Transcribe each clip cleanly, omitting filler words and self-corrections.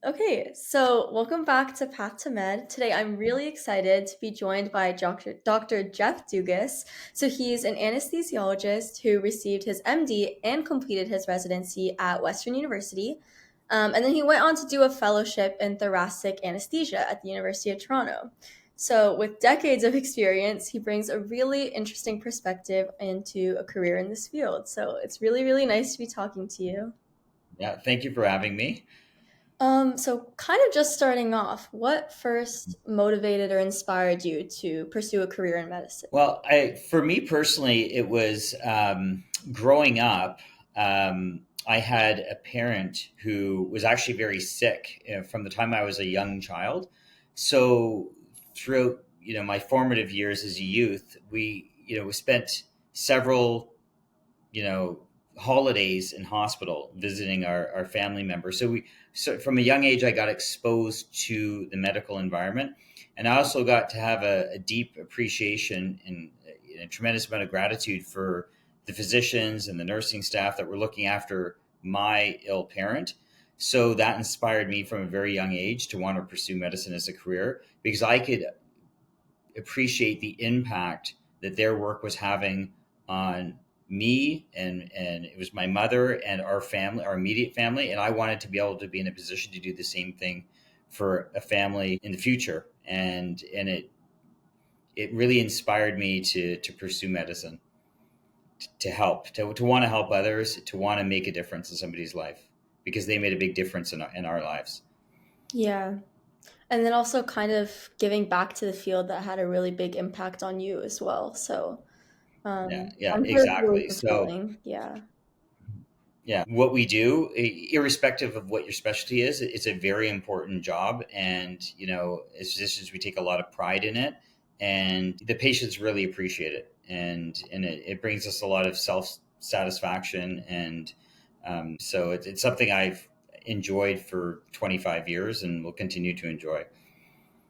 Okay, so welcome back to Path to Med. Today I'm really excited to be joined by Dr. Geoff Dugas. So he's an anesthesiologist who received his MD and completed his residency at Western University. And then he went on to do a fellowship in thoracic anesthesia at the University of Toronto. So, with decades of experience, he brings a really interesting perspective into a career in this field. So, it's really, really nice to be talking to you. Yeah, thank you for having me. So kind of just starting off, what first motivated or inspired you to pursue a career in medicine? Well, for me personally, it was growing up. I had a parent who was actually very sick from the time I was a young child. So throughout, my formative years as a youth, we spent several, you know, holidays in hospital visiting our family members. So from a young age, I got exposed to the medical environment. And I also got to have a deep appreciation and a tremendous amount of gratitude for the physicians and the nursing staff that were looking after my ill parent. So that inspired me from a very young age to want to pursue medicine as a career because I could appreciate the impact that their work was having on me, and it was my mother and our family, our immediate family, and I wanted to be able to be in a position to do the same thing for a family in the future. And it really inspired me to pursue medicine, to help, to want to help others, to want to make a difference in somebody's life because they made a big difference in our lives. Yeah. And then also kind of giving back to the field that had a really big impact on you as well. So Yeah, I'm sure it's really exactly. So fulfilling. Yeah. yeah, what we do, irrespective of what your specialty is, it's a very important job. And, as physicians, we take a lot of pride in it. And the patients really appreciate it. And it brings us a lot of self satisfaction. And so it's something I've enjoyed for 25 years and will continue to enjoy.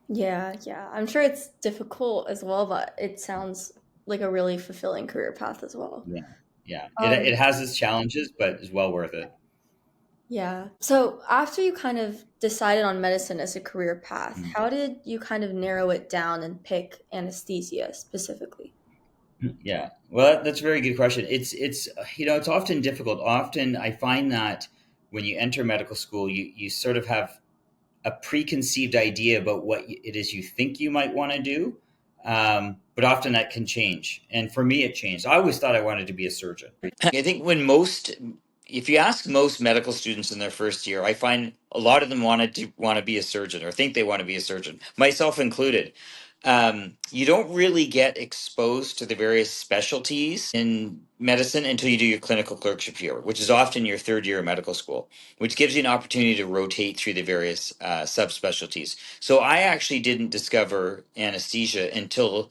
Yeah, yeah. I'm sure it's difficult as well, but it sounds like a really fulfilling career path as well. Yeah. Yeah. It Um, has its challenges, but it's well worth it. yeah. So after you kind of decided on medicine as a career path, Mm. how did you kind of narrow it down and pick anesthesia specifically? Yeah, well, that's a very good question. It's often difficult. Often, I find that when you enter medical school, you sort of have a preconceived idea about what it is you think you might want to do, but often that can change. And for me, it changed. I always thought I wanted to be a surgeon. I think if you ask most medical students in their first year, I find a lot of them want to be a surgeon or think they want to be a surgeon, myself included. You don't really get exposed to the various specialties in medicine until you do your clinical clerkship year, which is often your third year of medical school, which gives you an opportunity to rotate through the various subspecialties. So I actually didn't discover anesthesia until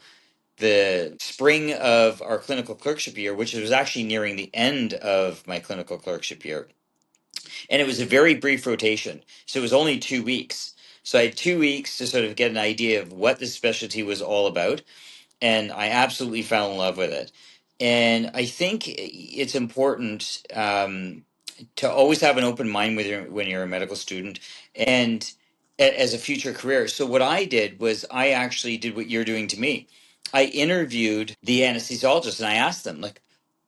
the spring of our clinical clerkship year, which was actually nearing the end of my clinical clerkship year. And it was a very brief rotation. So it was only 2 weeks. So I had 2 weeks to sort of get an idea of what this specialty was all about. And I absolutely fell in love with it. And I think it's important to always have an open mind when you're a medical student and as a future career. So what I did was I actually did what you're doing to me. I interviewed the anesthesiologist and I asked them, like,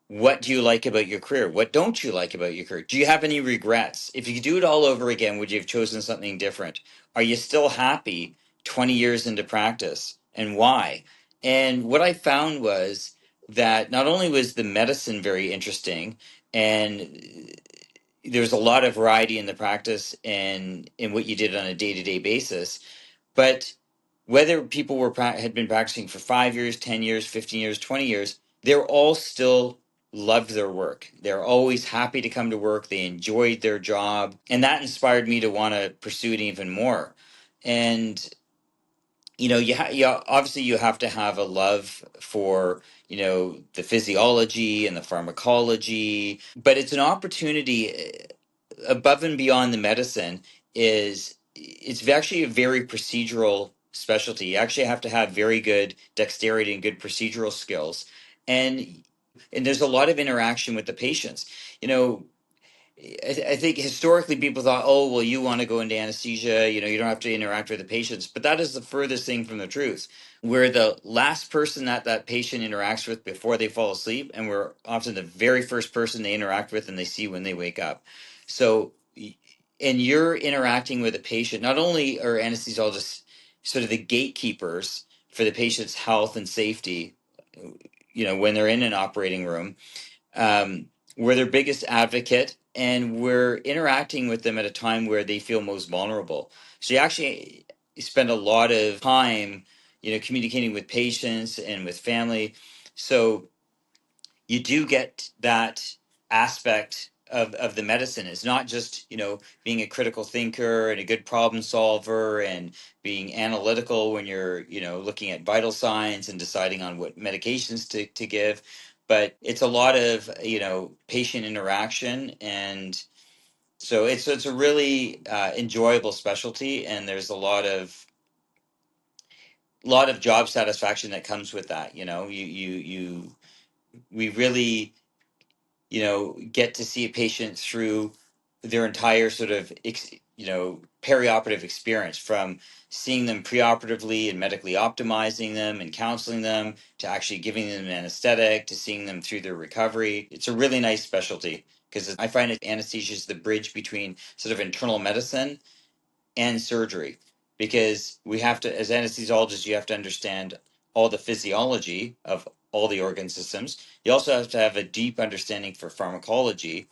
what do you like about your career? What don't you like about your career? Do you have any regrets? If you could do it all over again, would you have chosen something different? Are you still happy 20 years into practice? And why? And what I found was that not only was the medicine very interesting and there's a lot of variety in the practice and in what you did on a day-to-day basis, but whether people had been practicing for 5 years, 10 years, 15 years, 20 years, they're all still loved their work. They're always happy to come to work. They enjoyed their job. And that inspired me to want to pursue it even more. And obviously you have to have a love for the physiology and the pharmacology, but it's an opportunity above and beyond the medicine. It's actually a very procedural specialty. You actually have to have very good dexterity and good procedural skills, and there's a lot of interaction with the patients. You know, I think historically people thought, oh, well, you want to go into anesthesia, you don't have to interact with the patients, but that is the furthest thing from the truth. We're the last person that that patient interacts with before they fall asleep, and we're often the very first person they interact with and they see when they wake up. So, and you're interacting with a patient, not only are anesthesiologists sort of the gatekeepers for the patient's health and safety, when they're in an operating room, um, we're their biggest advocate, and we're interacting with them at a time where they feel most vulnerable. So you actually spend a lot of time, communicating with patients and with family. So you do get that aspect of the medicine. It's not just, being a critical thinker and a good problem solver and being analytical when you're, looking at vital signs and deciding on what medications to give. But it's a lot of, patient interaction. And so it's a really enjoyable specialty. And there's a lot of job satisfaction that comes with that. We really get to see a patient through their entire sort of perioperative experience, from seeing them preoperatively and medically optimizing them and counseling them, to actually giving them an anesthetic, to seeing them through their recovery. It's a really nice specialty, because I find that anesthesia is the bridge between sort of internal medicine and surgery, because we have to, as anesthesiologists, you have to understand all the physiology of all the organ systems. You also have to have a deep understanding for pharmacology.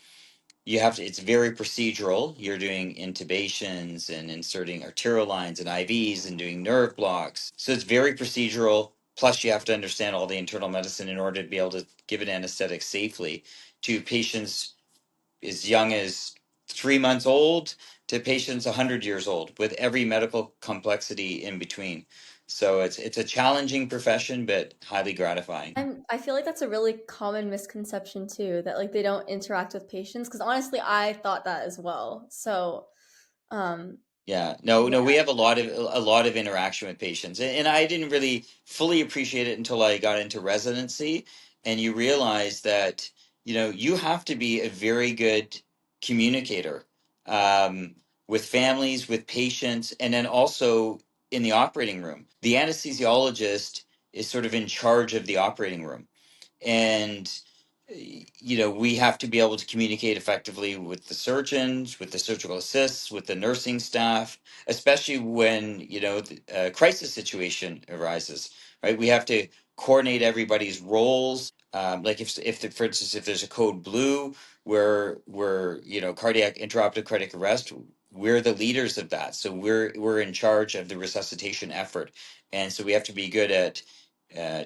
It's very procedural. You're doing intubations and inserting arterial lines and IVs and doing nerve blocks. So it's very procedural. Plus, you have to understand all the internal medicine in order to be able to give an anesthetic safely to patients as young as 3 months old to patients 100 years old, with every medical complexity in between. So it's a challenging profession, but highly gratifying. I feel like that's a really common misconception too, that like they don't interact with patients. Because honestly, I thought that as well. So, um, Yeah, no, yeah. no, we have a lot of interaction with patients, and I didn't really fully appreciate it until I got into residency, and you realize that you have to be a very good communicator, um, with families, with patients, and then also in the operating room. The anesthesiologist is sort of in charge of the operating room, and we have to be able to communicate effectively with the surgeons, with the surgical assists, with the nursing staff, especially when a crisis situation arises, right? We have to coordinate everybody's roles. Like for instance, if there's a code blue where we're cardiac intraoperative cardiac arrest, we're the leaders of that, so we're in charge of the resuscitation effort, and so we have to be good at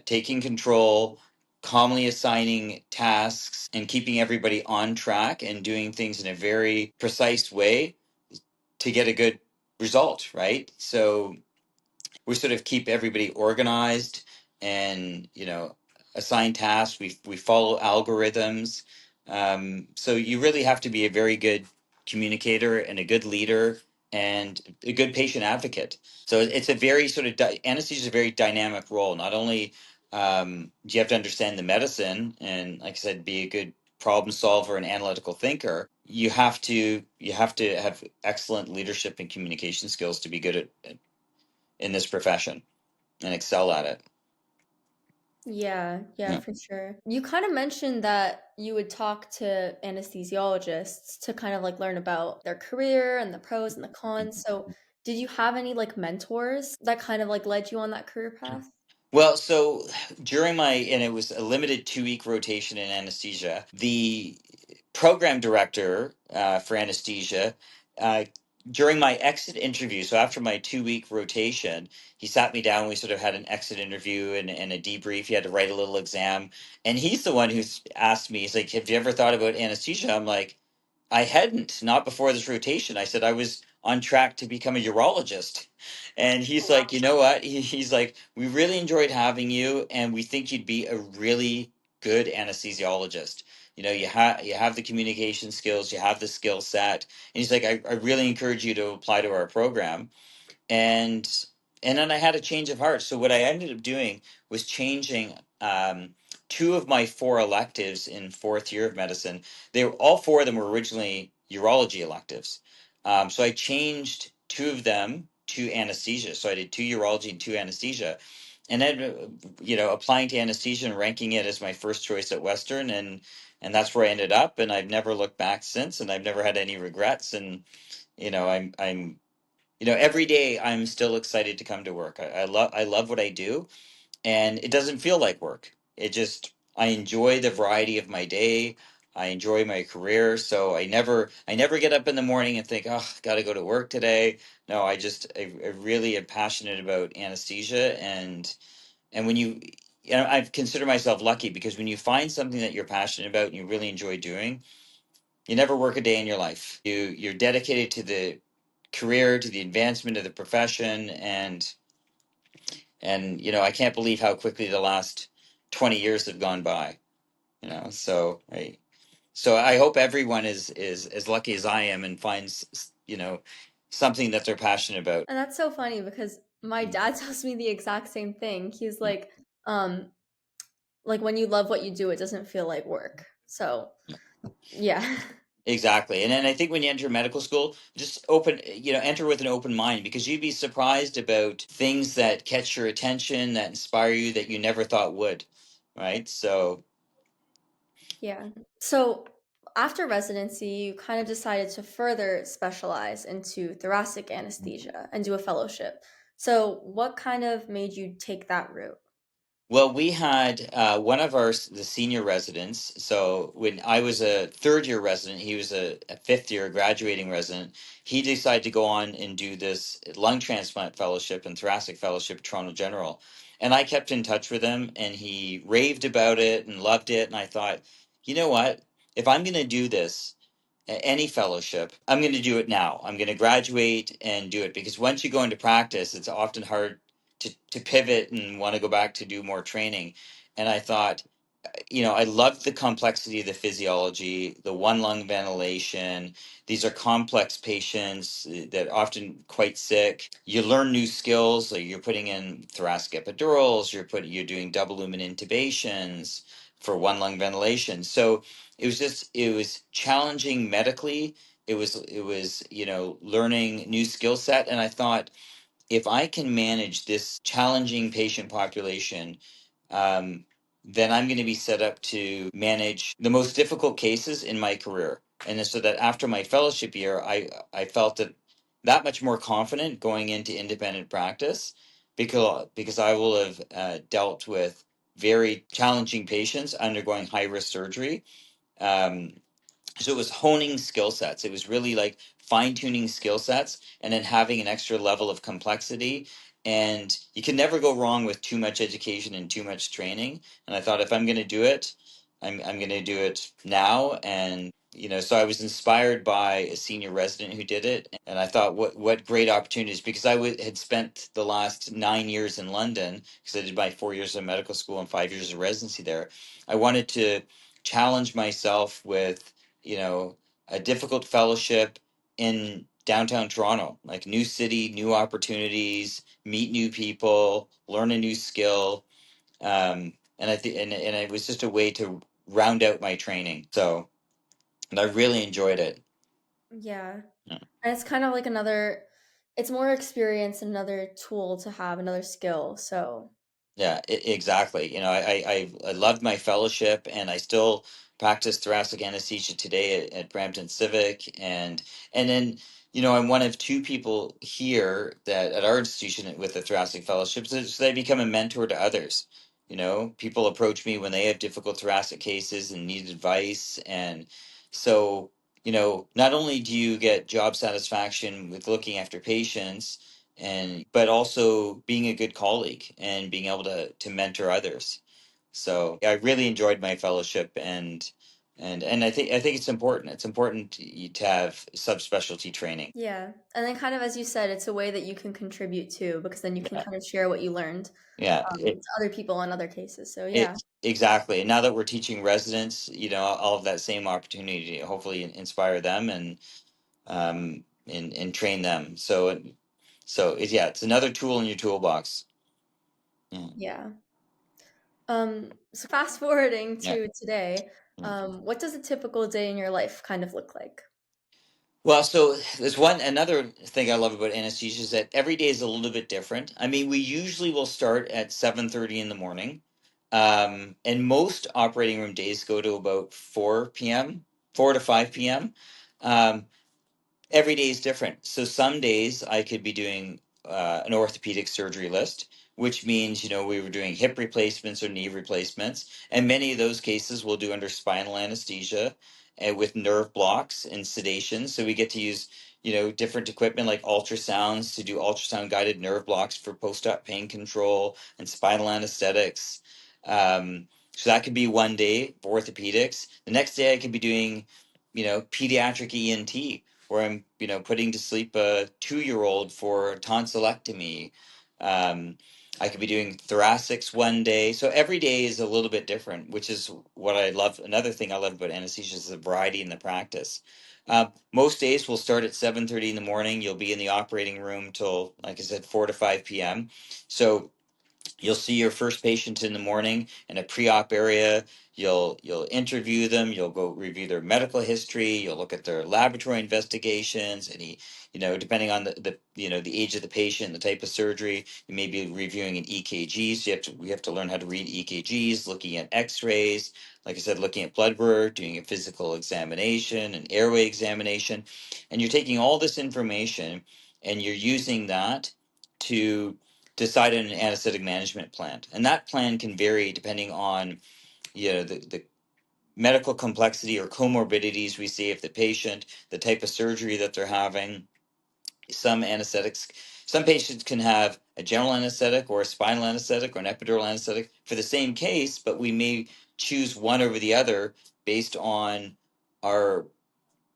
taking control, calmly assigning tasks, and keeping everybody on track and doing things in a very precise way to get a good result, right? So we sort of keep everybody organized and assign tasks. We follow algorithms. So you really have to be a very good communicator and a good leader and a good patient advocate. So it's a very sort of anesthesia is a very dynamic role. Not only do you have to understand the medicine and, like I said, be a good problem solver and analytical thinker, you have to have excellent leadership and communication skills to be good at in this profession and excel at it. Yeah, yeah, Yeah. for sure. You kind of mentioned that you would talk to anesthesiologists to kind of like learn about their career and the pros and the cons. So, did you have any like mentors that kind of like led you on that career path? Well, so and it was a limited 2 week rotation in anesthesia. The program director for anesthesia, uh, during my exit interview, so after my 2 week rotation, he sat me down. We sort of had an exit interview and a debrief. He had to write a little exam. And he's the one who's asked me, he's like, have you ever thought about anesthesia? I'm like, I hadn't, not before this rotation. I said I was on track to become a urologist. And he's like, you know what? He's like, we really enjoyed having you, and we think you'd be a really good anesthesiologist. You have the communication skills, you have the skill set. And he's like, I really encourage you to apply to our program. And and then I had a change of heart. So what I ended up doing was changing two of my four electives in fourth year of medicine. They were all four of them were originally urology electives. So I changed two of them to anesthesia. So I did two urology and two anesthesia. And then, applying to anesthesia and ranking it as my first choice at Western, and that's where I ended up. And I've never looked back since, and I've never had any regrets. And I'm every day I'm still excited to come to work. I love what I do, and it doesn't feel like work. I enjoy the variety of my day. I enjoy my career, so I never get up in the morning and think, oh, got to go to work today. No, I really am passionate about anesthesia, and when I consider myself lucky because when you find something that you're passionate about and you really enjoy doing, you never work a day in your life. You're dedicated to the career, to the advancement of the profession, and I can't believe how quickly the last 20 years have gone by. So I hope everyone is as lucky as I am and finds something that they're passionate about. And that's so funny because my Mm, dad tells me the exact same thing. He's mm, um, like when you love what you do, it doesn't feel like work. So, yeah. yeah. Exactly. And then I think when you enter medical school, just enter with an open mind because you'd be surprised about things that catch your attention, that inspire you, that you never thought would. Right. So, Yeah. So, after residency, you kind of decided to further specialize into thoracic anesthesia and do a fellowship. So, what kind of made you take that route? well, we had one of the senior residents. So when I was a third year resident, he was a fifth year graduating resident. He decided to go on and do this lung transplant fellowship and thoracic fellowship at Toronto General. And I kept in touch with him, and he raved about it and loved it. And I thought, you know what? If I'm going to do this, any fellowship, I'm going to do it now. I'm going to graduate and do it because once you go into practice, it's often hard to pivot and want to go back to do more training. And I thought, I love the complexity of the physiology, the one lung ventilation. These are complex patients that are often quite sick. You learn new skills, like you're putting in thoracic epidurals, you're doing double lumen intubations for one lung ventilation. So it was challenging medically. It was learning new skill set, and I thought if I can manage this challenging patient population, um, then I'm going to be set up to manage the most difficult cases in my career. And so that after my fellowship year, I felt that much more confident going into independent practice because I will have dealt with very challenging patients undergoing high risk surgery. Um, so it was honing skill sets. It was really like fine tuning skill sets and then having an extra level of complexity. And you can never go wrong with too much education and too much training. And I thought if I'm going to do it, I'm going to do it now. And so I was inspired by a senior resident who did it, and I thought, what great opportunities, because had spent the last 9 years in London because I did my 4 years of medical school and 5 years of residency there. I wanted to challenge myself with you know, a difficult fellowship in downtown Toronto, like new city, new opportunities, meet new people, learn a new skill. And I think, and it was just a way to round out my training. So, and I really enjoyed it. Yeah. Yeah. And it's kind of like it's more experience, another tool to have, another skill. So, Yeah, exactly. I loved my fellowship, and I still practice thoracic anesthesia today at Brampton Civic, and then I'm one of two people here that at our institution with the thoracic fellowship, so I become a mentor to others. People approach me when they have difficult thoracic cases and need advice, and so not only do you get job satisfaction with looking after patients but also being a good colleague and being able to mentor others. So yeah, I really enjoyed my fellowship, and I think it's important. It's important to have subspecialty training. yeah. And then kind of as you said, it's a way that you can contribute to because then you can Yeah, kind of share what you learned yeah, to other people in other cases. So, it yeah. exactly. And now that we're teaching residents, I'll have that same opportunity to hopefully inspire them and train them. So it's another tool in your toolbox. Yeah, Yeah. So fast forwarding yeah. to today, Yeah. what does a typical day in your life kind of look like? Well, so there's one another thing I love about anesthesia is that every day is a little bit different. I mean, we usually will start at 7:30 in the morning, and most operating room days go to about 4 p.m., 4 to 5 p.m. Um, every day is different. So some days I could be doing an orthopedic surgery list, which means, we were doing hip replacements or knee replacements. And many of those cases we'll do under spinal anesthesia and with nerve blocks and sedation. So we get to use, different equipment like ultrasounds to do ultrasound guided nerve blocks for post-op pain control and spinal anesthetics. So that could be one day for orthopedics. The next day I could be doing, pediatric ENT where I'm, putting to sleep a 2-year-old for tonsillectomy. Um, I could be doing thoracics one day. So every day is a little bit different, which is what I love. Another thing I love about anesthesia is the variety in the practice. Most days we'll start at 7:30 in the morning. You'll be in the operating room till, like I said, 4 to 5 p.m. So you'll see your first patient in the morning in a pre-op area. You'll interview them. You'll go review their medical history. You'll look at their laboratory investigations. Any, depending on the age of the patient, the type of surgery, you may be reviewing an EKG. So we have to learn how to read EKGs, looking at X-rays. Like I said, looking at blood work, doing a physical examination, an airway examination, and you're taking all this information and you're using that to decide on an anesthetic management plan. And that plan can vary depending on, the medical complexity or comorbidities we see of the patient, the type of surgery that they're having. Some anesthetics, some patients can have a general anesthetic or a spinal anesthetic or an epidural anesthetic for the same case, but we may choose one over the other based on our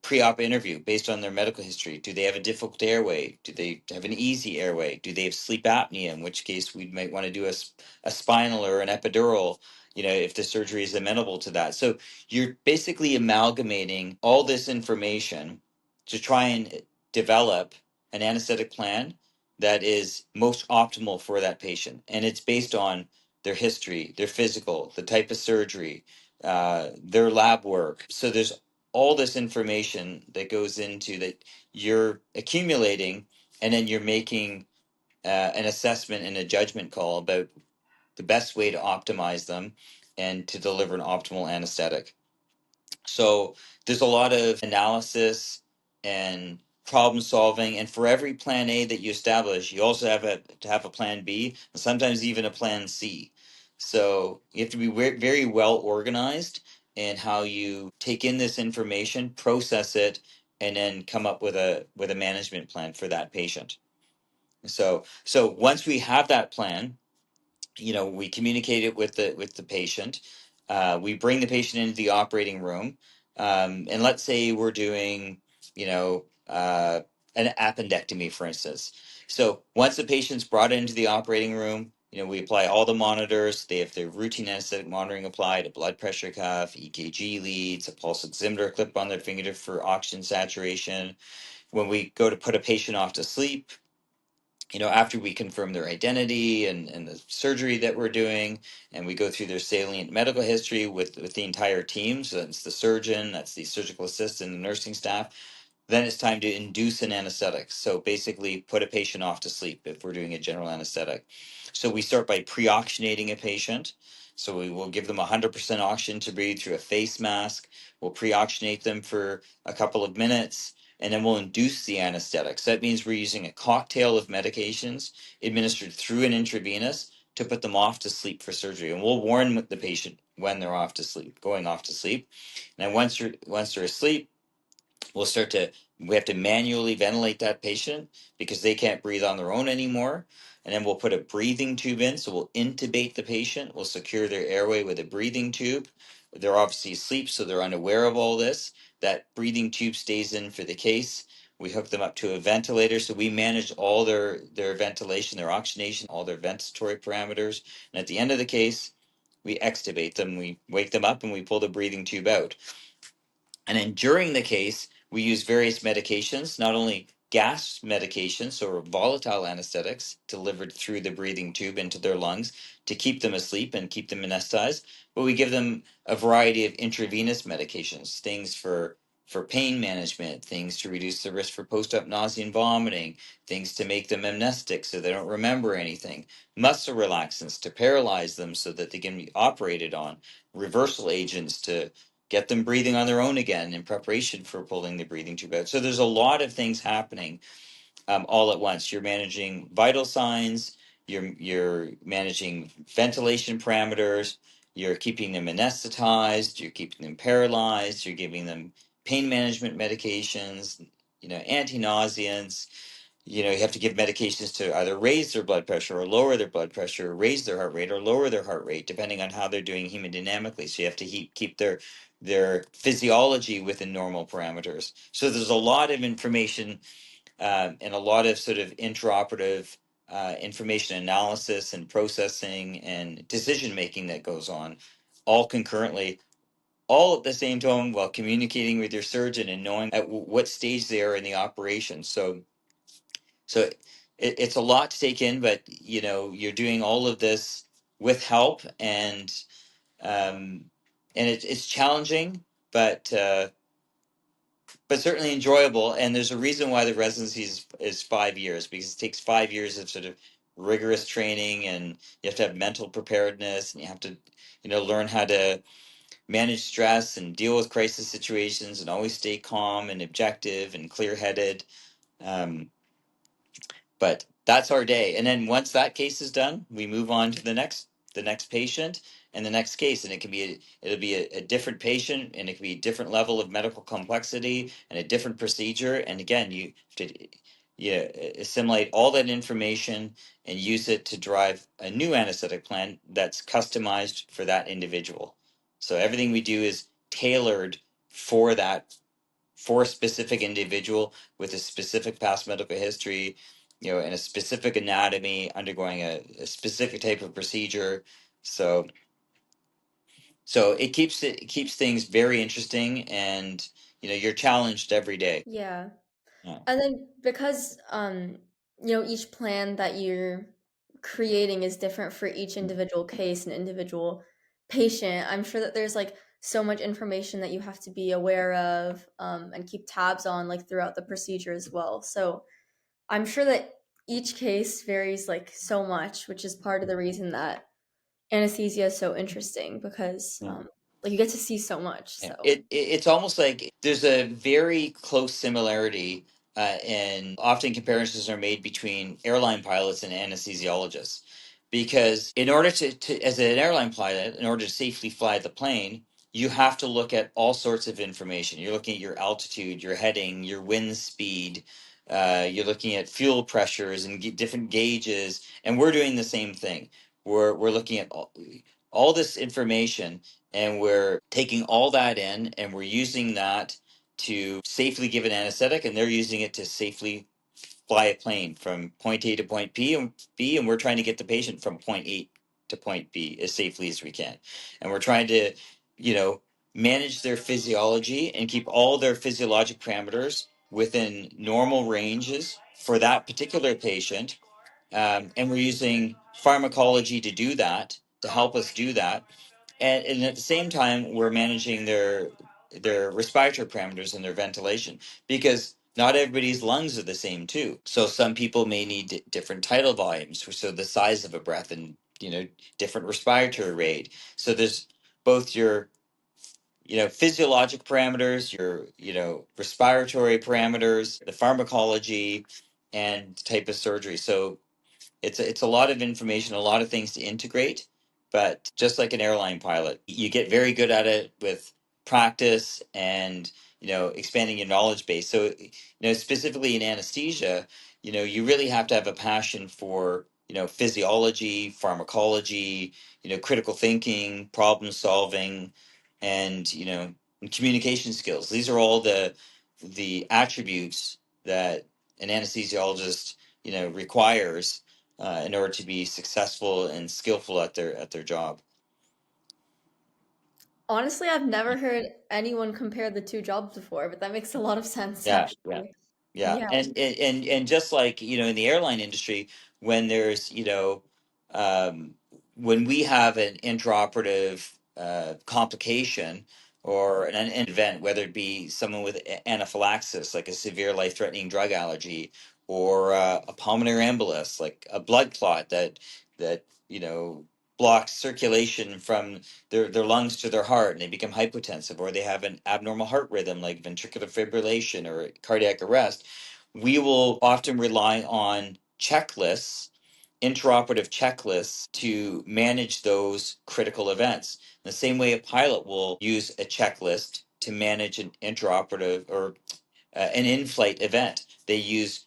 pre-op interview based on their medical history. Do they have a difficult airway? Do they have an easy airway? Do they have sleep apnea? In which case we might want to do a spinal or an epidural, if the surgery is amenable to that. So you're basically amalgamating all this information to try and develop an anesthetic plan that is most optimal for that patient. And it's based on their history, their physical, the type of surgery, their lab work. So there's all this information that goes into that you're accumulating, and then you're making an assessment and a judgment call about the best way to optimize them and to deliver an optimal anesthetic. So there's a lot of analysis and problem solving, and for every plan A that you establish, you also to have a plan B, and sometimes even a plan C. So you have to be very well organized in how you take in this information, process it, and then come up with a management plan for that patient. So once we have that plan, we communicate it with the patient. We bring the patient into the operating room, and let's say we're doing, an appendectomy, for instance. So once the patient's brought into the operating room, we apply all the monitors. They have their routine anesthetic monitoring applied, a blood pressure cuff, EKG leads, a pulse oximeter clip on their fingertip for oxygen saturation. When we go to put a patient off to sleep, after we confirm their identity and the surgery that we're doing, and we go through their salient medical history with the entire team. So that's the surgeon, that's the surgical assistant, the nursing staff. Then it's time to induce an anesthetic. So basically, put a patient off to sleep if we're doing a general anesthetic. So we start by pre-oxygenating a patient. So we will give them 100% oxygen to breathe through a face mask. We'll pre-oxygenate them for a couple of minutes, and then we'll induce the anesthetic. So that means we're using a cocktail of medications administered through an intravenous to put them off to sleep for surgery. And we'll warn the patient when they're off to sleep, going off to sleep. And then once they're asleep, we have to manually ventilate that patient because they can't breathe on their own anymore. And then we'll put a breathing tube in. So we'll intubate the patient. We'll secure their airway with a breathing tube. They're obviously asleep, so they're unaware of all this. That breathing tube stays in for the case. We hook them up to a ventilator. So we manage all their ventilation, their oxygenation, all their ventilatory parameters. And at the end of the case, we extubate them. We wake them up and we pull the breathing tube out. And then during the case, we use various medications, not only gas medications or volatile anesthetics delivered through the breathing tube into their lungs to keep them asleep and keep them anesthetized, but we give them a variety of intravenous medications, things for for pain management, things to reduce the risk for post-op nausea and vomiting, things to make them amnestic so they don't remember anything, muscle relaxants to paralyze them so that they can be operated on, reversal agents to get them breathing on their own again in preparation for pulling the breathing tube out. So there's a lot of things happening all at once. You're managing vital signs, you're managing ventilation parameters, you're keeping them anesthetized, you're keeping them paralyzed, you're giving them pain management medications, anti-nauseants. You have to give medications to either raise their blood pressure or lower their blood pressure, or raise their heart rate or lower their heart rate, depending on how they're doing hemodynamically. So you have to keep their physiology within normal parameters. So there's a lot of information and a lot of sort of intraoperative information analysis and processing and decision making that goes on all concurrently, all at the same time while communicating with your surgeon and knowing at what stage they are in the operation. So it's a lot to take in, but you're doing all of this with help, and it's challenging, but certainly enjoyable. And there's a reason why the residency is 5 years, because it takes 5 years of sort of rigorous training, and you have to have mental preparedness, and you have to learn how to manage stress and deal with crisis situations and always stay calm and objective and clear-headed. um, but that's our day. And then once that case is done, we move on to the next patient and the next case. And it'll be a different patient, and it can be a different level of medical complexity and a different procedure. And again, you have to assimilate all that information and use it to drive a new anesthetic plan that's customized for that individual. So everything we do is tailored for for a specific individual with a specific past medical history, and a specific anatomy, undergoing a specific type of procedure. So it keeps things very interesting, and you're challenged every day. Yeah. Yeah. And then because each plan that you're creating is different for each individual case and individual patient, I'm sure that there's like so much information that you have to be aware of and keep tabs on like throughout the procedure as well. So I'm sure that each case varies like so much, which is part of the reason that anesthesia is so interesting because Yeah. like you get to see so much. Yeah. So It's almost like there's a very close similarity, and often comparisons are made between airline pilots and anesthesiologists. Because in order as an airline pilot, in order to safely fly the plane, you have to look at all sorts of information. You're looking at your altitude, your heading, your wind speed. You're looking at fuel pressures and different gauges, and we're doing the same thing. We're looking at all this information, and we're taking all that in, and we're using that to safely give an anesthetic, and they're using it to safely fly a plane from point A to point B, and we're trying to get the patient from point A to point B as safely as we can. And we're trying to, you know, manage their physiology and keep all their physiologic parameters within normal ranges for that particular patient. And we're using pharmacology to do that, to help us do that. And at the same time, we're managing their respiratory parameters and their ventilation, because not everybody's lungs are the same too. So some people may need different tidal volumes, so the size of a breath, and different respiratory rate. So there's both your physiologic parameters, your respiratory parameters, the pharmacology, and type of surgery. So it's a lot of information, a lot of things to integrate. But just like an airline pilot, you get very good at it with practice and expanding your knowledge base. So specifically in anesthesia, you really have to have a passion for physiology, pharmacology, critical thinking, problem solving, and and communication skills. These are all the attributes that an anesthesiologist requires in order to be successful and skillful at their job. honestly, I've never heard anyone compare the two jobs before, but that makes a lot of sense Yeah, yeah, actually. yeah. Yeah. And just like in the airline industry, when there's um, when we have an intraoperative complication, or an event, whether it be someone with anaphylaxis, like a severe life-threatening drug allergy, or a pulmonary embolus, like a blood clot that blocks circulation from their lungs to their heart, and they become hypotensive, or they have an abnormal heart rhythm like ventricular fibrillation or cardiac arrest. We will often rely on checklists, interoperative checklists, to manage those critical events. The same way a pilot will use a checklist to manage an interoperative or an in-flight event. They use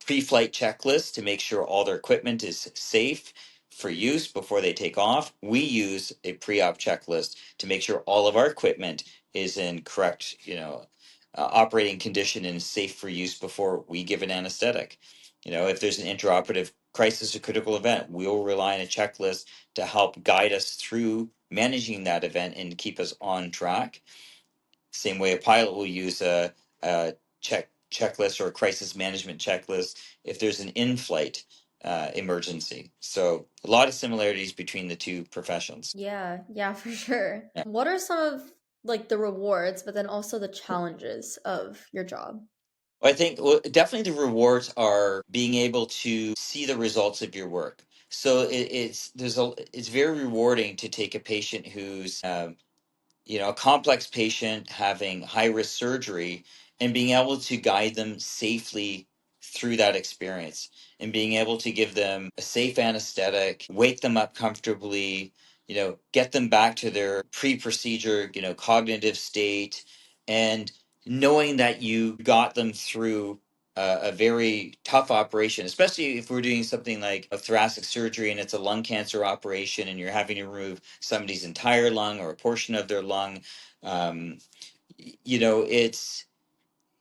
pre-flight checklists to make sure all their equipment is safe for use before they take off. We use a pre-op checklist to make sure all of our equipment is in correct, operating condition and safe for use before we give an anesthetic. If there's an intraoperative crisis or critical event, we'll rely on a checklist to help guide us through managing that event and keep us on track. Same way a pilot will use a checklist or a crisis management checklist if there's an in-flight emergency. So a lot of similarities between the two professions. Yeah, yeah, for sure. Yeah. What are some of like the rewards, but then also the challenges of your job? I think, well, definitely the rewards are being able to see the results of your work. So it's very rewarding to take a patient who's a complex patient having high risk surgery, and being able to guide them safely through that experience, and being able to give them a safe anesthetic, wake them up comfortably, get them back to their pre-procedure, cognitive state, and knowing that you got them through a very tough operation, especially if we're doing something like a thoracic surgery and it's a lung cancer operation and you're having to remove somebody's entire lung or a portion of their lung. Um,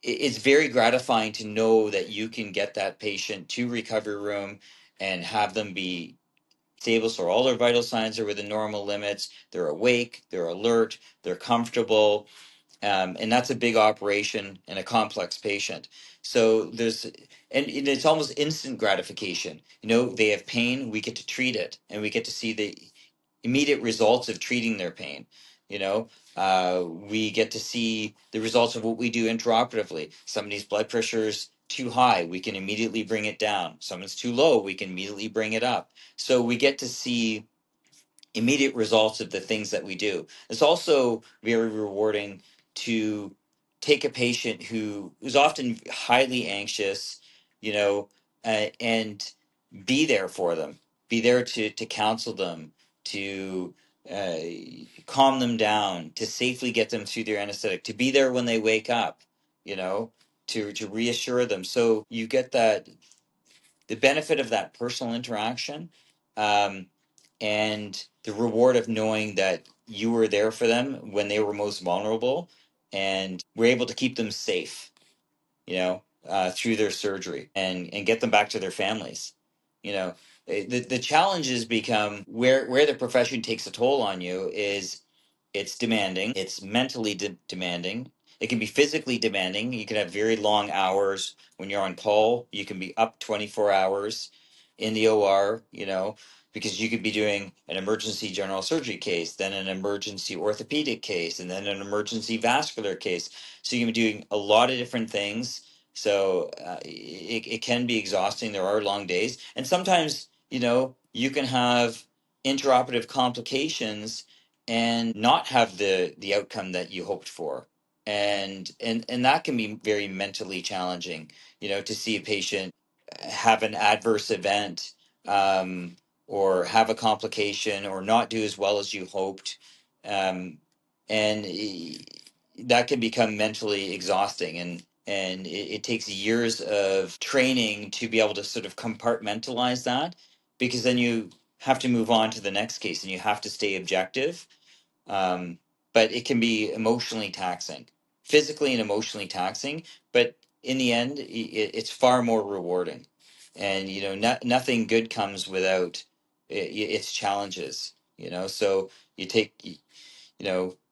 it's very gratifying to know that you can get that patient to recovery room and have them be stable, so all their vital signs are within normal limits. They're awake, they're alert, they're comfortable, and that's a big operation and a complex patient. So and it's almost instant gratification. They have pain, we get to treat it, and we get to see the immediate results of treating their pain. We get to see the results of what we do intraoperatively. Somebody's blood pressure is too high, we can immediately bring it down. Someone's too low, we can immediately bring it up. So we get to see immediate results of the things that we do. It's also very rewarding to take a patient who's often highly anxious, and be there for them, be there to counsel them, to uh, calm them down, to safely get them through their anesthetic, to be there when they wake up, you know, to reassure them. So you get the benefit of that personal interaction, um, and the reward of knowing that you were there for them when they were most vulnerable, and we're able to keep them safe, through their surgery, and get them back to their families. The challenges become where the profession takes a toll on you is it's demanding, it's mentally demanding, it can be physically demanding. You can have very long hours when you're on call. You can be up 24 hours in the OR, because you could be doing an emergency general surgery case, then an emergency orthopedic case, and then an emergency vascular case. So you can be doing a lot of different things. So it can be exhausting. There are long days, and sometimes you can have intraoperative complications and not have the outcome that you hoped for, and that can be very mentally challenging, to see a patient have an adverse event, um, or have a complication or not do as well as you hoped, um, and that can become mentally exhausting, and it takes years of training to be able to sort of compartmentalize that, because then you have to move on to the next case and you have to stay objective. um, but it can be emotionally taxing, physically and emotionally taxing. But in the end, it's far more rewarding. And nothing good comes without its challenges. So you take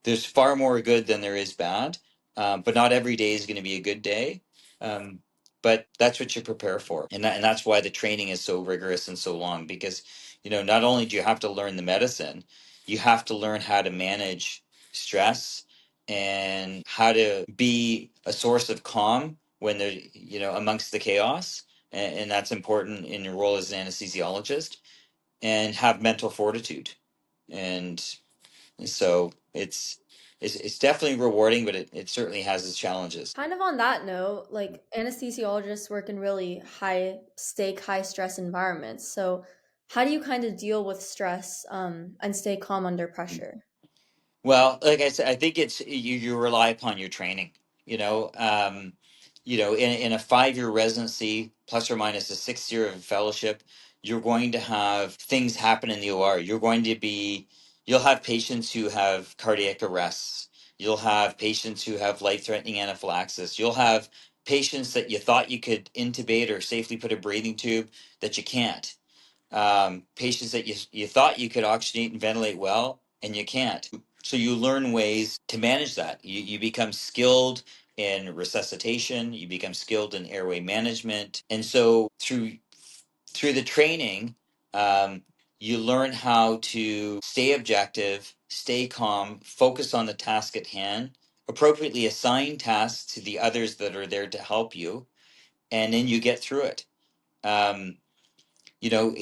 there's far more good than there is bad, but not every day is going to be a good day. Um, but that's what you prepare for, and that's why the training is so rigorous and so long, because not only do you have to learn the medicine, you have to learn how to manage stress, and how to be a source of calm when they're, amongst the chaos. And that's important in your role as an anesthesiologist, and have mental fortitude. And so it's definitely rewarding, but it certainly has its challenges. Kind of on that note, like anesthesiologists work in really high stake, high stress environments. So, how do you kind of deal with stress and stay calm under pressure? Well, like I said, I think it's you rely upon your training. You know, in a 5 year residency, plus or minus a 6 year of fellowship, you're going to have things happen in the OR. You'll have patients who have cardiac arrests. You'll have patients who have life threatening anaphylaxis. You'll have patients that you thought you could intubate or safely put a breathing tube that you can't. Patients that you thought you could oxygenate and ventilate well, and you can't. So you learn ways to manage that. You become skilled in resuscitation, you become skilled in airway management. And so through the training, um, you learn how to stay objective, stay calm, focus on the task at hand, appropriately assign tasks to the others that are there to help you, and then you get through it. Um,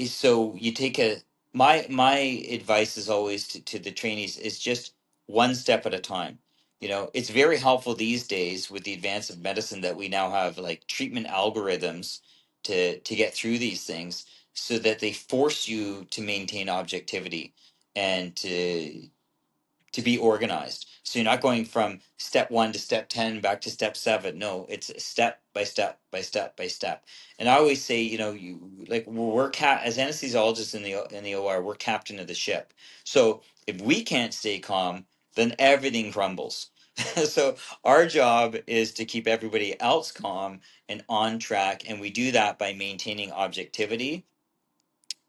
so you take a my advice is always to the trainees is just one step at a time. It's very helpful these days with the advance of medicine that we now have like treatment algorithms to get through these things, so that they force you to maintain objectivity and to be organized. So you're not going from step one to step 10 back to step seven. No, it's step by step by step by step. And I always say, as anesthesiologists in the OR, we're captain of the ship. So if we can't stay calm, then everything crumbles. So our job is to keep everybody else calm and on track. And we do that by maintaining objectivity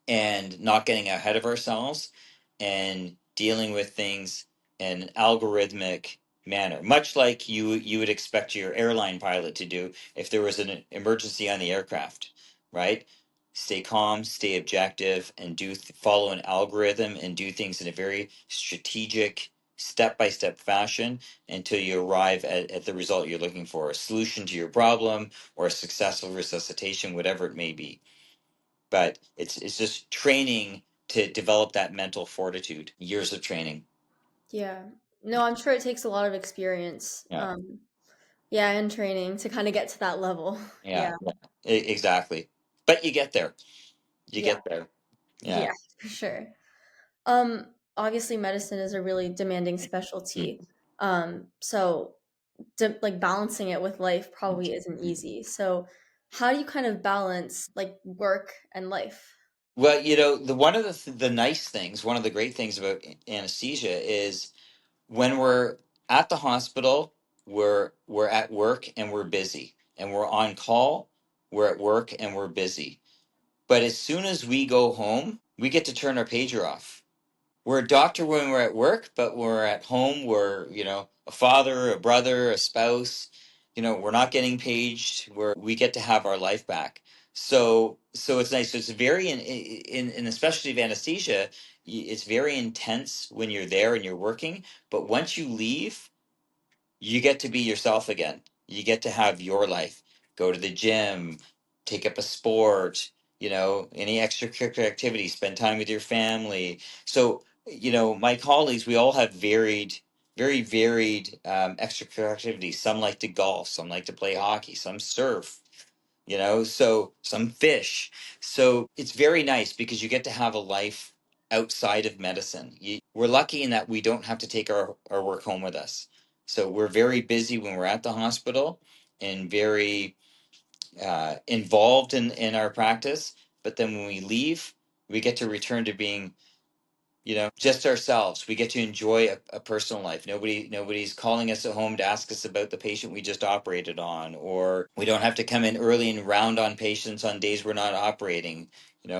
and not getting ahead of ourselves and dealing with things in an algorithmic manner, much like you would expect your airline pilot to do if there was an emergency on the aircraft, right? Stay calm, stay objective, and follow an algorithm and do things in a very strategic, step-by-step fashion until you arrive at the result you're looking for, a solution to your problem or a successful resuscitation, whatever it may be. But it's just training to develop that mental fortitude, years of training. Yeah. No, I'm sure it takes a lot of experience. Yeah, Yeah, and training to kind of get to that level. yeah, Yeah. yeah. Exactly. But you get there. You Yeah. get there. Yeah, Yeah. for sure. Obviously medicine is a really demanding specialty. So like balancing it with life probably isn't easy. So how do you kind of balance like work and life? Well, the nice things, one of the great things about anesthesia is when we're at the hospital, we're at work and we're busy, and we're on call, we're at work and we're busy. But as soon as we go home, we get to turn our pager off. We're a doctor when we're at work, but when we're at home, we're, a father, a brother, a spouse. We're not getting paged. We get to have our life back. So it's nice. So it's very in the specialty of anesthesia, it's very intense when you're there and you're working. But once you leave, you get to be yourself again. You get to have your life. Go to the gym, take up a sport, any extracurricular activity, spend time with your family. So, my colleagues, we all have very varied extracurricular activities. Some like to golf, some like to play hockey, some surf, so some fish. So it's very nice because you get to have a life outside of medicine. We're lucky in that we don't have to take our work home with us. So we're very busy when we're at the hospital and very involved in our practice. But then when we leave, we get to return to being just ourselves. We get to enjoy a personal life. Nobody's calling us at home to ask us about the patient we just operated on, or we don't have to come in early and round on patients on days we're not operating.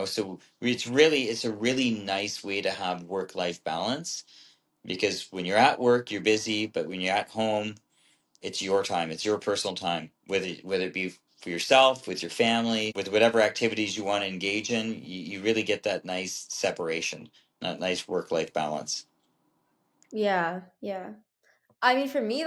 So it's a really nice way to have work life balance, because when you're at work you're busy, but when you're at home, it's your time, it's your personal time, whether it be for yourself, with your family, with whatever activities you want to engage in. You really get that nice separation, that nice work life balance. Yeah, yeah. I mean, for me,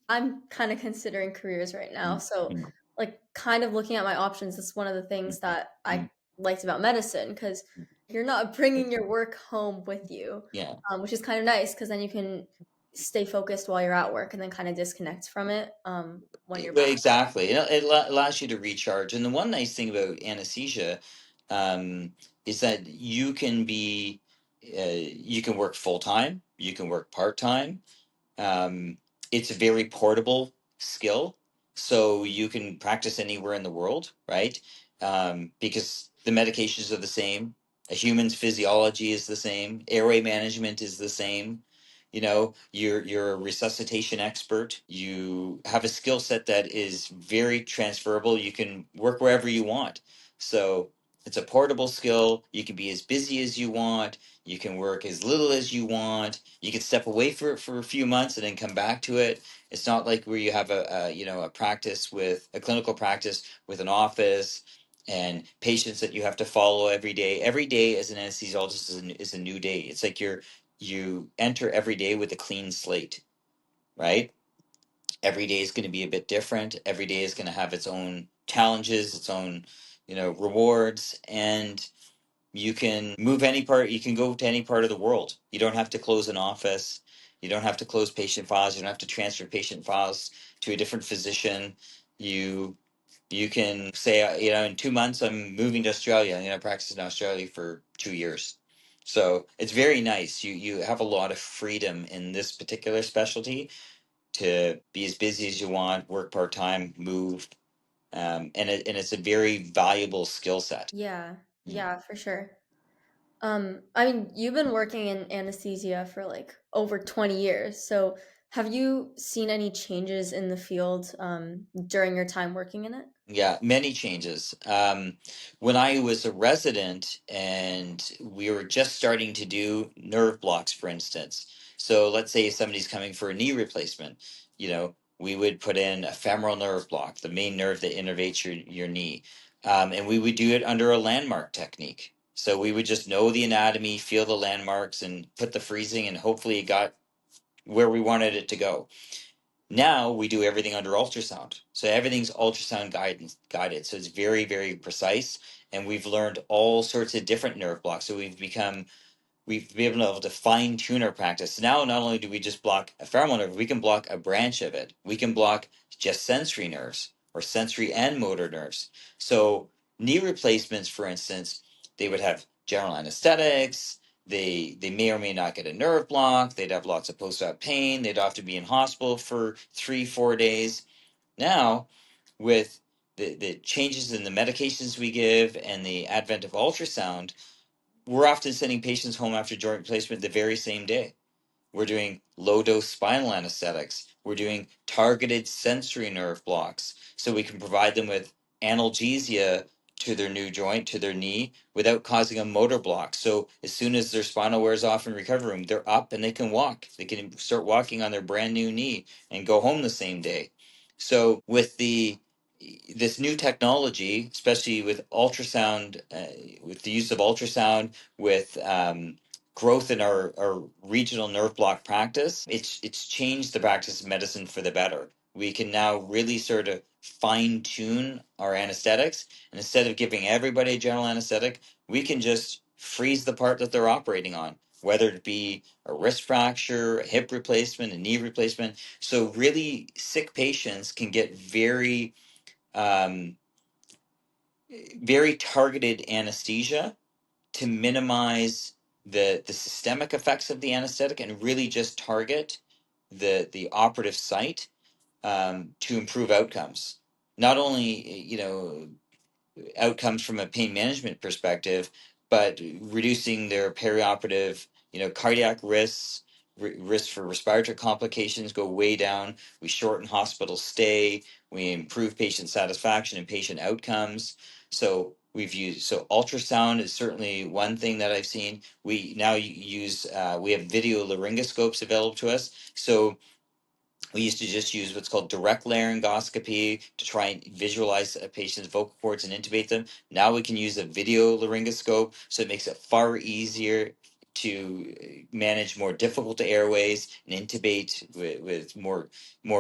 I'm kind of considering careers right now. Mm, So, mm, like, kind of looking at my options, that's one of the mm, things that I mm, liked about medicine because mm. you're not bringing your work home with you, Yeah. which is kind of nice because then you can stay focused while you're at work and then kind of disconnect from it when you're Well, back. exactly. Allows you to recharge. And the one nice thing about anesthesia um, is that you can work full time, you can work part time. Um, it's a very portable skill, so you can practice anywhere in the world, right? Because the medications are the same, a human's physiology is the same, airway management is the same. You know, you're a resuscitation expert. You have a skill set that is very transferable. You can work wherever you want. So it's a portable skill. You can be as busy as you want. You can work as little as you want. You can step away for it for a few months and then come back to it. It's not like where you have a practice with a clinical practice with an office and patients that you have to follow every day. Every day as an anesthesiologist is a new day. It's like you enter every day with a clean slate, right? Every day is going to be a bit different. Every day is going to have its own challenges, its own rewards, and you can move any part, you can go to any part of the world. You don't have to close an office. You don't have to close patient files. You don't have to transfer patient files to a different physician. You you can say, in 2 months I'm moving to Australia. I'm going to practice in Australia for 2 years. So it's very nice. You have a lot of freedom in this particular specialty to be as busy as you want, work part time, move, and it's a very valuable skill set. Yeah, Yeah. yeah, for sure. I mean, you've been working in anesthesia for like over 20 years. So, have you seen any changes in the field during your time working in it? Yeah, many changes. When I was a resident and we were just starting to do nerve blocks, for instance. So let's say somebody's coming for a knee replacement, we would put in a femoral nerve block, the main nerve that innervates your knee. And we would do it under a landmark technique. So we would just know the anatomy, feel the landmarks, and put the freezing, and hopefully it got where we wanted it to go. Now we do everything under ultrasound. So everything's ultrasound guided. So it's very, very precise. And we've learned all sorts of different nerve blocks. So we've been able to fine tune our practice. Now, not only do we just block a femoral nerve, we can block a branch of it. We can block just sensory nerves or sensory and motor nerves. So knee replacements, for instance, they would have general anesthetics. They may or may not get a nerve block. They'd have lots of post-op pain. They'd have to be in hospital for 3-4 days. Now, with the changes in the medications we give and the advent of ultrasound, we're often sending patients home after joint replacement the very same day. We're doing low dose spinal anesthetics. We're doing targeted sensory nerve blocks so we can provide them with analgesia to their new joint, to their knee, without causing a motor block. So as soon as their spinal wears off in recovery room, they're up and they can walk. They can start walking on their brand new knee and go home the same day. So with this new technology, especially with ultrasound, with the use of ultrasound, with growth in our regional nerve block practice, it's changed the practice of medicine for the better. We can now really sort of fine tune our anesthetics, and instead of giving everybody a general anesthetic, we can just freeze the part that they're operating on, whether it be a wrist fracture, a hip replacement, a knee replacement. So really sick patients can get um, very targeted anesthesia to minimize the systemic effects of the anesthetic and really just target the operative site, to improve outcomes. Not only outcomes from a pain management perspective, but reducing their perioperative, cardiac risks, risks for respiratory complications go way down. We shorten hospital stay. We improve patient satisfaction and patient outcomes. So ultrasound is certainly one thing that I've seen. We now use we have video laryngoscopes available to us. So we used to just use what's called direct laryngoscopy to try and visualize a patient's vocal cords and intubate them. Now we can use a video laryngoscope, so it makes it far easier to manage more difficult airways and intubate with more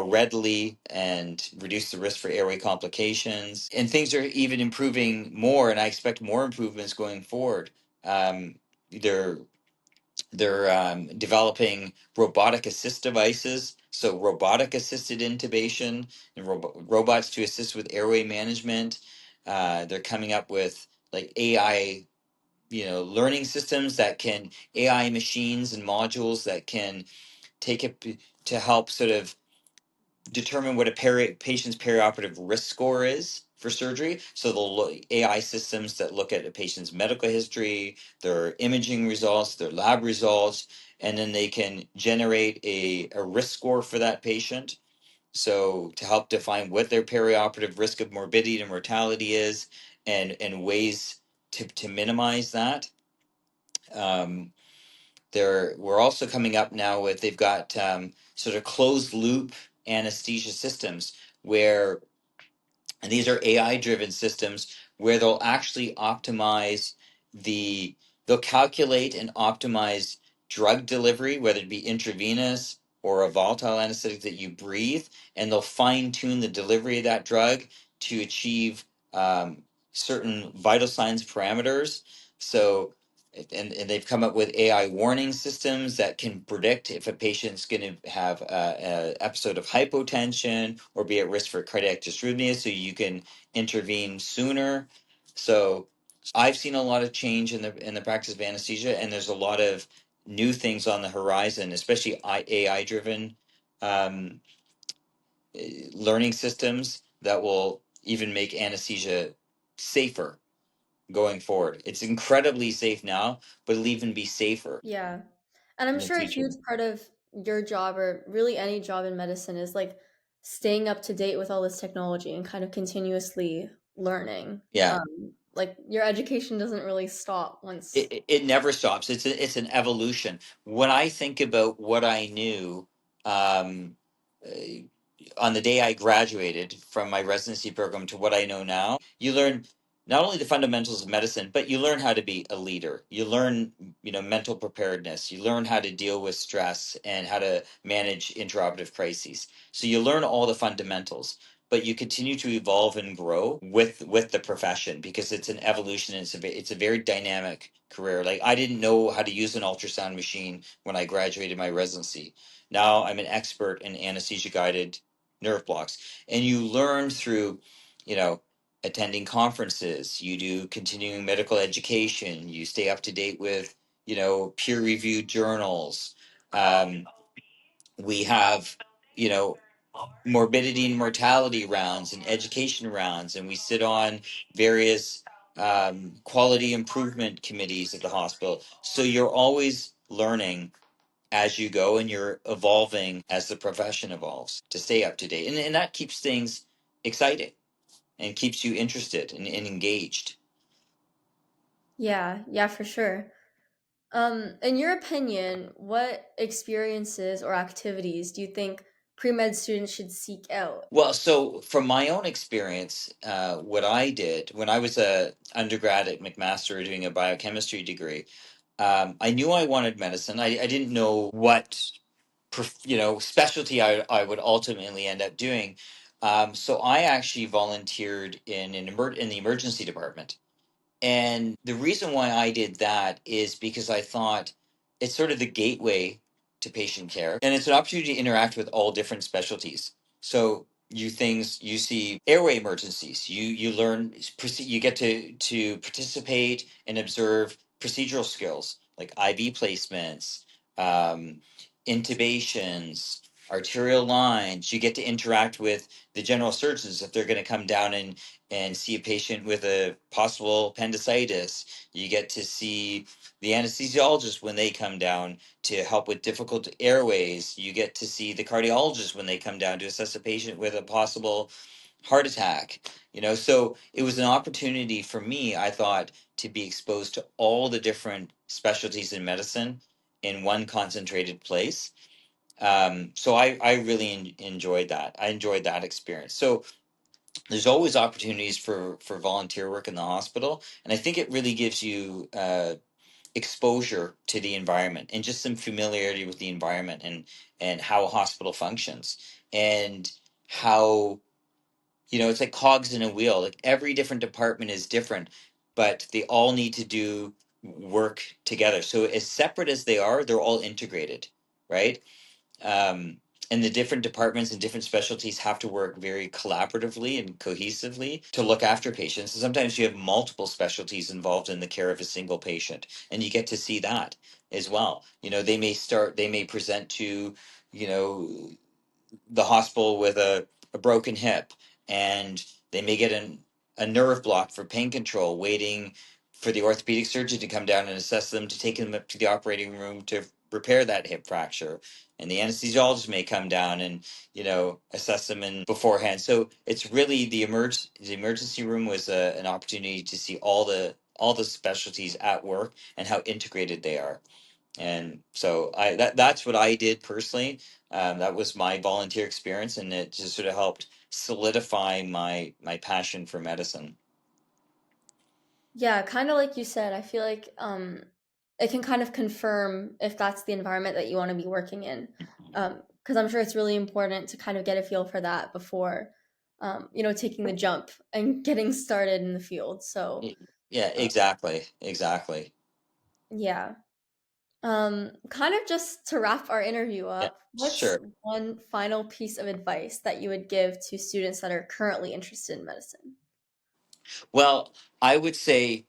readily and reduce the risk for airway complications. And things are even improving more, and I expect more improvements going forward. They're developing robotic assist devices, so robotic assisted intubation and robots to assist with airway management. They're coming up with like AI, learning systems that can AI machines and modules that can take it to help sort of determine what a patient's perioperative risk score is for surgery. So the AI systems that look at a patient's medical history, their imaging results, their lab results, and then they can generate a risk score for that patient. So to help define what their perioperative risk of morbidity and mortality is, and ways to minimize that. Um, we're also coming up now with they've got sort of closed loop anesthesia systems where, and these are AI driven systems where they'll actually optimize the they'll calculate and optimize drug delivery, whether it be intravenous or a volatile anesthetic that you breathe, and they'll fine tune the delivery of that drug to achieve certain vital signs parameters. So and they've come up with AI warning systems that can predict if a patient's going to have a episode of hypotension or be at risk for cardiac dysrhythmia, so you can intervene sooner. So I've seen a lot of change in the practice of anesthesia, and there's a lot of new things on the horizon, especially AI driven um, learning systems that will even make anesthesia safer going forward. It's incredibly safe now, but it'll even be safer Yeah. And I'm in the sure a future. huge part of your job or really any job in medicine is like staying up to date with all this technology and kind of continuously learning. Yeah, Like your education doesn't really stop once. it never stops. It's an evolution. When I think about what I knew um, uh, on the day I graduated from my residency program to what I know now, you learn not only the fundamentals of medicine, but you learn how to be a leader. You learn, mental preparedness. You learn how to deal with stress and how to manage intraoperative crises. So you learn all the fundamentals, but you continue to evolve and grow with the profession because it's an evolution. And it's a very dynamic career. Like I didn't know how to use an ultrasound machine when I graduated my residency. Now I'm an expert in anesthesia guided nerve blocks, and you learn through, you know, attending conferences. You do continuing medical education. You stay up to date with, peer reviewed journals. We have, you know morbidity and mortality rounds and education rounds, and we sit on various quality improvement committees at the hospital. So you're always learning as you go, and you're evolving as the profession evolves to stay up to date. And that keeps things exciting and keeps you interested and engaged. Yeah, yeah, for sure. In your opinion, what experiences or activities do you think pre-med students should seek out? Well, so from my own experience, what I did when I was a undergrad at McMaster doing a biochemistry degree, I knew I wanted medicine. I didn't know what specialty I would ultimately end up doing. So I actually volunteered in the emergency department. And the reason why I did that is because I thought it's sort of the gateway to patient care. And it's an opportunity to interact with all different specialties. So you see airway emergencies. You learn you get to participate and observe procedural skills like IV placements, um, intubations, arterial lines. You get to interact with the general surgeons if they're going to come down and see a patient with a possible appendicitis. You get to see the anesthesiologist when they come down to help with difficult airways. You get to see the cardiologist when they come down to assess a patient with a possible heart attack. So it was an opportunity for me, I thought, to be exposed to all the different specialties in medicine in one concentrated place. So I really enjoyed that. I enjoyed that experience. So there's always opportunities for volunteer work in the hospital, and I think it really gives you exposure to the environment and just some familiarity with the environment and how a hospital functions and how, it's like cogs in a wheel. Like every different department is different, but they all need to do work together. So as separate as they are, they're all integrated, right? um, and the different departments and different specialties have to work very collaboratively and cohesively to look after patients. And sometimes you have multiple specialties involved in the care of a single patient, and you get to see that as well. They may present to, you know, the hospital with a broken hip, and they may get a nerve block for pain control, waiting for the orthopedic surgeon to come down and assess them to take them up to the operating room to repair that hip fracture. And the anesthesiologist may come down and, assess them in beforehand. So it's really the emergency room was an opportunity to see all the specialties at work and how integrated they are. And so that's what I did personally. That was my volunteer experience, and it just sort of helped solidify my passion for medicine. Yeah, kind of like you said, I feel like it can kind of confirm if that's the environment that you want to be working in. Because I'm sure it's really important to kind of get a feel for that before, taking the jump and getting started in the field. So, Yeah, uh, exactly. yeah. Kind of just to wrap our interview Yeah, up, what's sure. one final piece of advice that you would give to students that are currently interested in medicine? Well, I would say,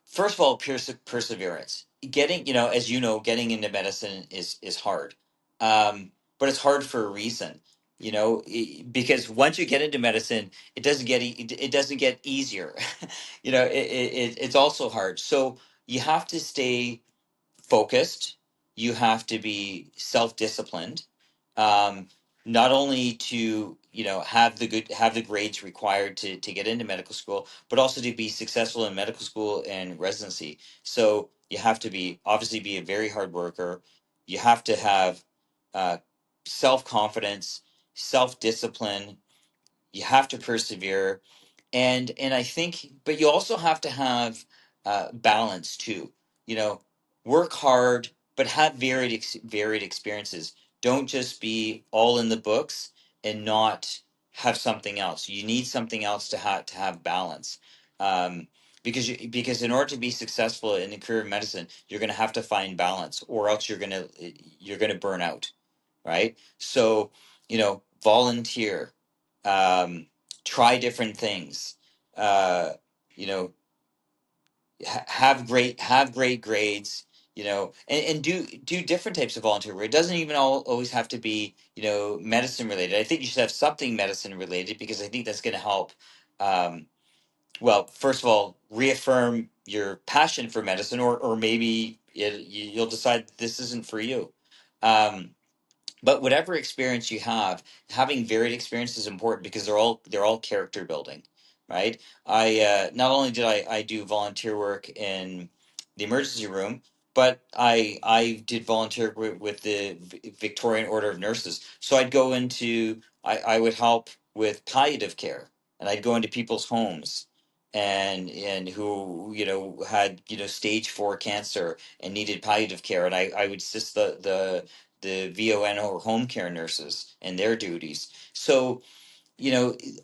first of all, perseverance. Getting, as getting into medicine is hard, but it's hard for a reason. Because once you get into medicine, it doesn't get easier. It's also hard. So you have to stay focused. You have to be self-disciplined. Um, Not only to have the grades required to get into medical school, but also to be successful in medical school and residency. So you have to be a very hard worker. You have to have uh, self-confidence, self-discipline. You have to persevere, and I think, but you also have to have balance too. You know, Work hard, but have varied experiences. Don't just be all in the books and not have something else. You need something else to have balance. Um, because in order to be successful in the career of medicine, you're going to have to find balance, or else you're going to burn out, right? So, volunteer, um, try different things, uh, you know, have great grades, and do different types of volunteer work. It doesn't even always have to be, medicine related. I think you should have something medicine related, because I think that's going to help. Um, well, first of all, reaffirm your passion for medicine, or maybe you'll decide this isn't for you. Um, but whatever experience you have, having varied experience is important, because they're all character building, right? I Not only did I do volunteer work in the emergency room, but I did volunteer with the Victorian Order of Nurses. So I would help with palliative care, and I'd go into people's homes, and who had stage 4 cancer and needed palliative care, and I would assist the VON or home care nurses and their duties. So,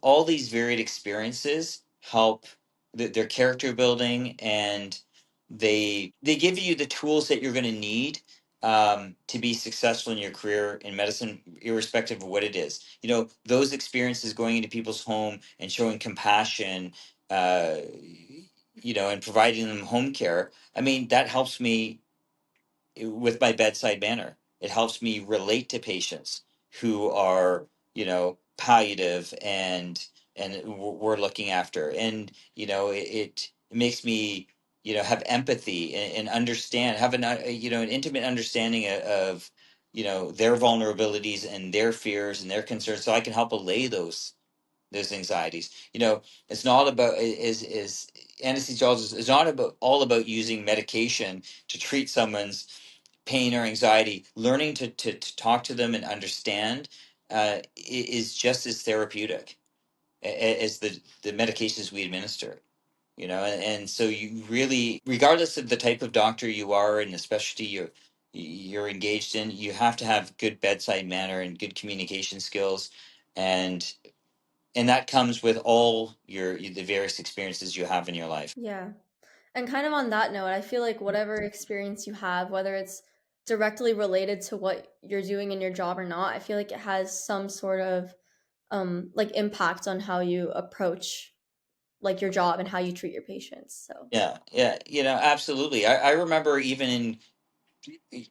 all these varied experiences help their character building, and they give you the tools that you're going to need to be successful in your career in medicine, irrespective of what it is. Those experiences, going into people's home and showing compassion, and providing them home care. I mean, that helps me with my bedside manner. It helps me relate to patients who are, palliative, and we're looking after, and it makes me, have empathy, and understand, have an intimate understanding of, their vulnerabilities and their fears and their concerns, so I can help allay those anxieties. It's not about is anesthesiologist is not about all about using medication to treat someone's pain or anxiety. Learning to talk to them and understand is just as therapeutic as the medications we administer. and so you really, regardless of the type of doctor you are and the specialty you're engaged in, you have to have good bedside manner and good communication skills, and that comes with all the various experiences you have in your life. Yeah. And kind of on that note, I feel like whatever experience you have, whether it's directly related to what you're doing in your job or not, I feel like it has some sort of like impact on how you approach like your job and how you treat your patients. So, Yeah, yeah, absolutely. I remember even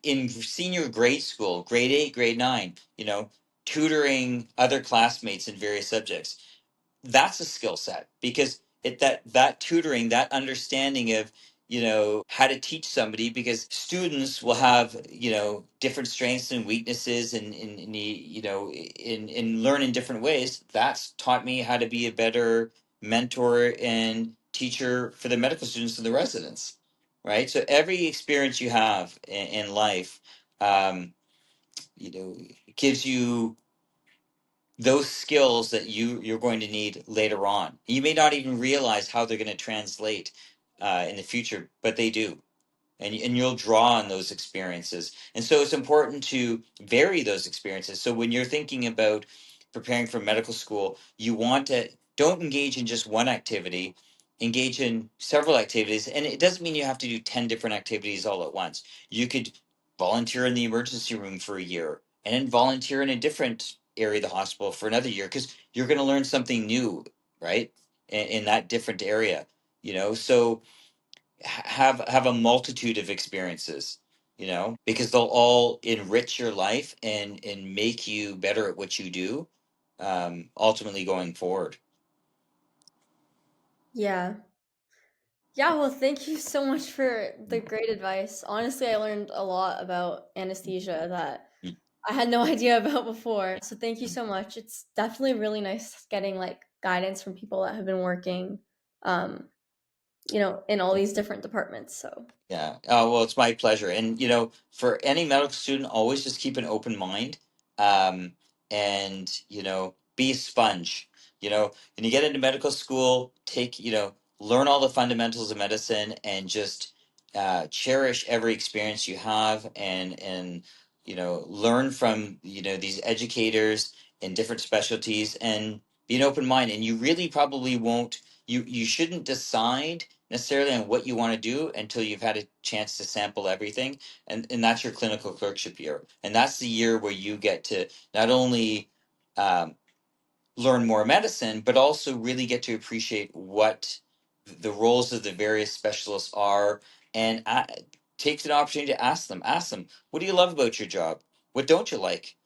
in senior grade school, grade 8, grade 9, tutoring other classmates in various subjects. That's a skill set, because that tutoring, that understanding of how to teach somebody, because students will have different strengths and weaknesses, and in learn in different ways. That's taught me how to be a better mentor and teacher for the medical students and the residents, right? So every experience you have in life, um, gives you those skills that you're going to need later on. You may not even realize how they're going to translate in the future, but they do, and you'll draw on those experiences. And so it's important to vary those experiences. So when you're thinking about preparing for medical school, you want to don't engage in just one activity, engage in several activities. And it doesn't mean you have to do 10 different activities all at once. You could volunteer in the emergency room for a year, and then volunteer in a different area of the hospital for another year, because you're going to learn something new, right, in that different area. So have a multitude of experiences, because they'll all enrich your life and make you better at what you do, ultimately going forward. yeah. Yeah, well, thank you so much for the great advice. Honestly, I learned a lot about anesthesia that Mm. I had no idea about before. So thank you so much. It's definitely really nice getting like guidance from people that have been working um, in all these different departments. So, Yeah. Oh, well, it's my pleasure. And, for any medical student, always just keep an open mind. And, be a sponge. When you get into medical school, learn all the fundamentals of medicine, and just cherish every experience you have, and learn from, these educators in different specialties, and be an open mind. And you really probably won't, you shouldn't decide necessarily on what you want to do until you've had a chance to sample everything, and that's your clinical clerkship year, and that's the year where you get to not only um, learn more medicine, but also really get to appreciate what the roles of the various specialists are, and take an opportunity to ask them, what do you love about your job? What don't you like?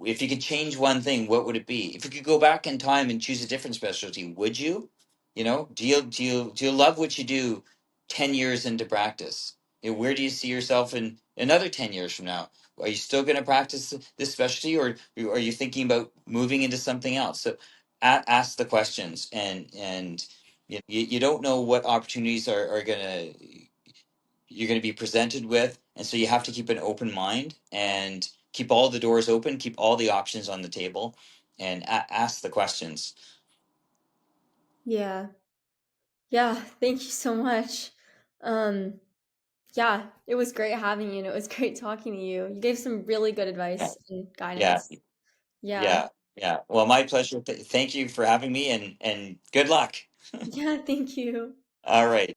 If you could change one thing, what would it be? If you could go back in time and choose a different specialty, would you? Do you love what you do 10 years into practice? Where do you see yourself in another 10 years from now? Are you still going to practice this specialty, or are you thinking about moving into something else? So ask the questions, and you don't know what opportunities are going to you're going to be presented with, and so you have to keep an open mind and keep all the doors open, keep all the options on the table, and ask the questions. yeah. Yeah, thank you so much. Um, yeah, it was great having you, and it was great talking to you. You gave some really good Yeah, advice and yeah, guidance. Yeah. yeah, yeah. Well, my pleasure. Thank you for having me, and good luck. Yeah, thank you. All right.